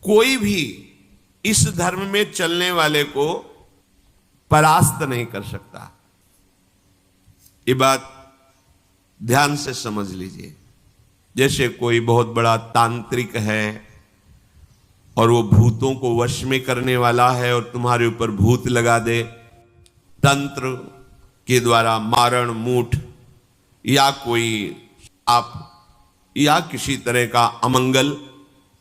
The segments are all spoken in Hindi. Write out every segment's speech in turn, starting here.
कोई भी इस धर्म में चलने वाले को परास्त नहीं कर सकता। ये बात ध्यान से समझ लीजिए। जैसे कोई बहुत बड़ा तांत्रिक है और वो भूतों को वश में करने वाला है और तुम्हारे ऊपर भूत लगा दे, तंत्र के द्वारा मारण मूठ या कोई आप या किसी तरह का अमंगल,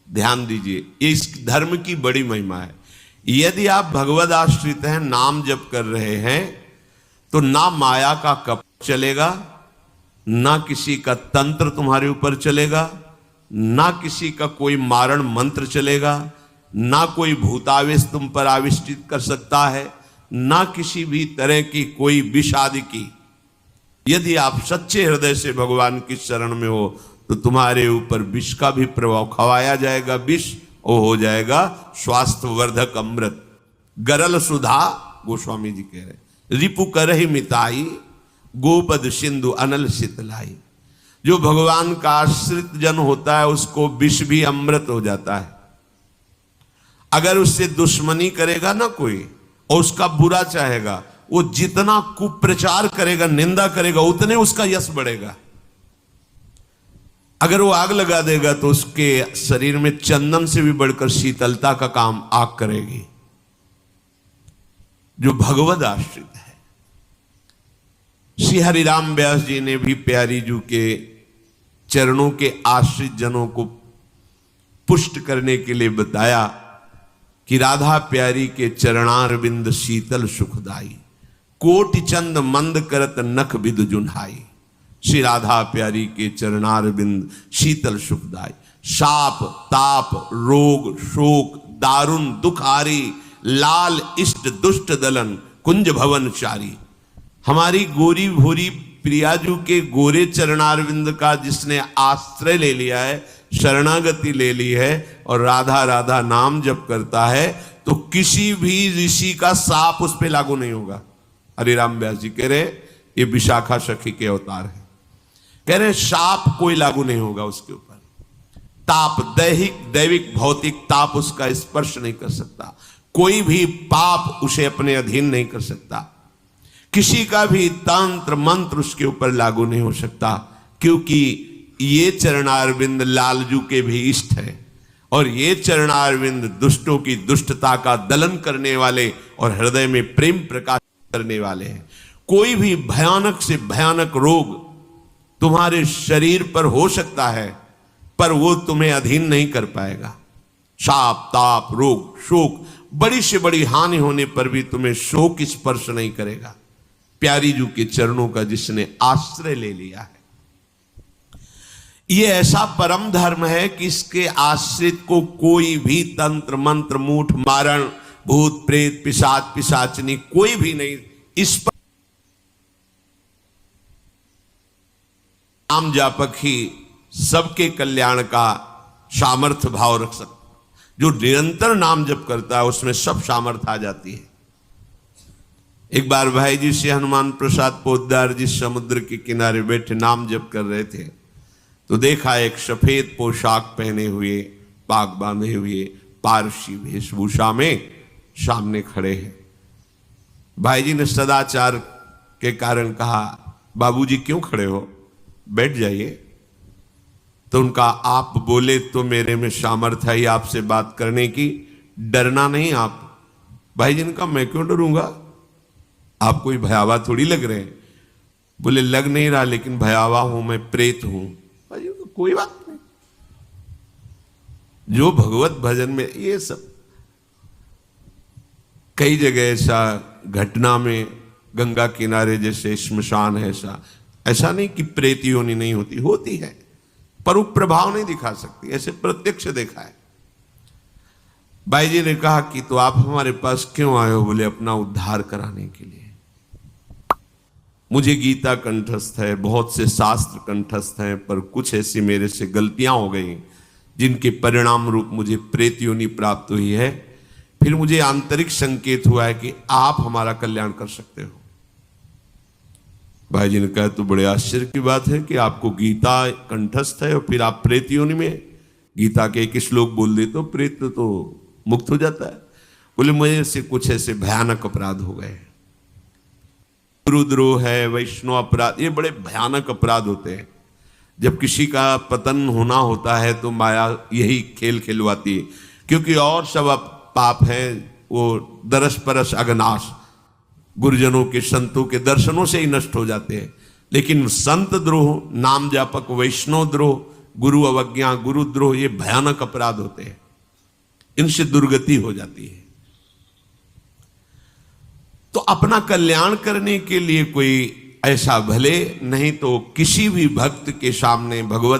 ध्यान दीजिए, इस धर्म की बड़ी महिमा है। यदि आप भगवद आश्रित हैं, नाम जप कर रहे हैं, तो ना माया का कपट चलेगा, ना किसी का तंत्र तुम्हारे ऊपर चलेगा, ना किसी का कोई मारण मंत्र चलेगा, ना कोई भूतावेश तुम पर आविष्टित कर सकता है, ना किसी भी तरह की कोई विष आदि की। यदि आप सच्चे हृदय से भगवान की शरण में हो तो तुम्हारे ऊपर विष का भी प्रभाव खवाया जाएगा, विष वो हो जाएगा स्वास्थ्यवर्धक अमृत। गरल सुधा, गोस्वामी जी कह रहे, रिपु करहि मिताई, गोपद सिंधु अनल शीतलाई। जो भगवान का आश्रित जन होता है उसको विष भी अमृत हो जाता है। अगर उससे दुश्मनी करेगा ना कोई और उसका बुरा चाहेगा, वो जितना कुप्रचार करेगा, निंदा करेगा, उतने उसका यश बढ़ेगा। अगर वो आग लगा देगा तो उसके शरीर में चंदन से भी बढ़कर शीतलता का काम आग करेगी। जो भगवद आश्रित है। श्री हरिराम व्यास जी ने भी प्यारी जू के चरणों के आश्रित जनों को पुष्ट करने के लिए बताया कि राधा प्यारी के चरणारविंद शीतल सुखदाई, कोटि चंद मंद करत नख बिद जुन्हाई। श्री राधा प्यारी के चरणारविंद शीतल सुखदाई। शाप ताप रोग शोक दारुण दुखारी, लाल इष्ट दुष्ट दलन कुंज भवन चारी। हमारी गोरी भूरी प्रियाजू के गोरे चरणारविंद का जिसने आश्रय ले लिया है, शरणागति ले ली है और राधा राधा नाम जप करता है, तो किसी भी ऋषि का साप उस पर लागू नहीं होगा। हरिराम व्यास जी कह रहे ये विशाखा सखी के अवतार है। कह रहे शाप कोई लागू नहीं होगा उसके ऊपर। ताप दैहिक दैविक भौतिक ताप उसका स्पर्श नहीं कर सकता। कोई भी पाप उसे अपने अधीन नहीं कर सकता। किसी का भी तंत्र मंत्र उसके ऊपर लागू नहीं हो सकता, क्योंकि ये चरणारविंद लालजू के भी इष्ट है और ये चरणारविंद दुष्टों की दुष्टता का दलन करने वाले और हृदय में प्रेम प्रकाश करने वाले हैं। कोई भी भयानक से भयानक रोग तुम्हारे शरीर पर हो सकता है, पर वो तुम्हें अधीन नहीं कर पाएगा। शाप ताप रोग शोक, बड़ी से बड़ी हानि होने पर भी तुम्हें शोक स्पर्श नहीं करेगा। प्यारी जू के चरणों का जिसने आश्रय ले लिया है, ये ऐसा परम धर्म है कि इसके आश्रित को कोई भी तंत्र मंत्र मूठ मारण भूत प्रेत पिशाच पिशाचनी कोई भी नहीं इस पर। नाम जापक ही सबके कल्याण का सामर्थ्य भाव रख सकता। जो निरंतर नाम जप करता है उसमें सब सामर्थ्य आ जाती है। एक बार भाई जी से हनुमान प्रसाद पोद्दार जी समुद्र के किनारे बैठे नाम जप कर रहे थे, तो देखा एक सफेद पोशाक पहने हुए पाग बांधे हुए पारसी वेशभूषा में सामने खड़े हैं। भाई जी ने सदाचार के कारण कहा, बाबूजी क्यों खड़े हो, बैठ जाइए। तो उनका आप बोले तो मेरे में सामर्थ्य है आपसे बात करने की, डरना नहीं आप। भाई जी ने कहा मैं क्यों डरूंगा, आप कोई भयावा थोड़ी लग रहे हैं। बोले लग नहीं रहा, लेकिन भयावा हूं, मैं प्रेत हूं। भाई जी कोई बात नहीं, जो भगवत भजन में ये सब कई जगह ऐसा घटना में गंगा किनारे जैसे श्मशान है, ऐसा नहीं कि प्रेत योनि नहीं होती, होती है, पर वो प्रभाव नहीं दिखा सकती। ऐसे प्रत्यक्ष देखा है। भाई जी ने कहा कि तो आप हमारे पास क्यों आए हो? बोले अपना उद्धार कराने के लिए। मुझे गीता कंठस्थ है, बहुत से शास्त्र कंठस्थ हैं, पर कुछ ऐसी मेरे से गलतियां हो गई जिनके परिणाम रूप मुझे प्रेत योनि प्राप्त हुई है। फिर मुझे आंतरिक संकेत हुआ है कि आप हमारा कल्याण कर सकते हो। भाई जी ने कहा तो बड़े आश्चर्य की बात है कि आपको गीता कंठस्थ है और फिर आप प्रेत योनि में। गीता के एक श्लोक बोल दे तो प्रेत तो मुक्त हो जाता है। बोले मुझे से कुछ ऐसे भयानक अपराध हो गए, गुरुद्रोह है, वैष्णव अपराध, ये बड़े भयानक अपराध होते हैं। जब किसी का पतन होना होता है तो माया यही खेल खिलवाती है, क्योंकि और सब पाप हैं वो दरस परस अगनाश, गुरुजनों के संतों के दर्शनों से ही नष्ट हो जाते हैं। लेकिन संत द्रोह, नाम जापक, वैष्णव द्रोह, गुरु अवज्ञा, गुरुद्रोह, ये भयानक अपराध होते हैं, इनसे दुर्गति हो जाती है। तो अपना कल्याण करने के लिए कोई ऐसा भले नहीं तो किसी भी भक्त के सामने भगवत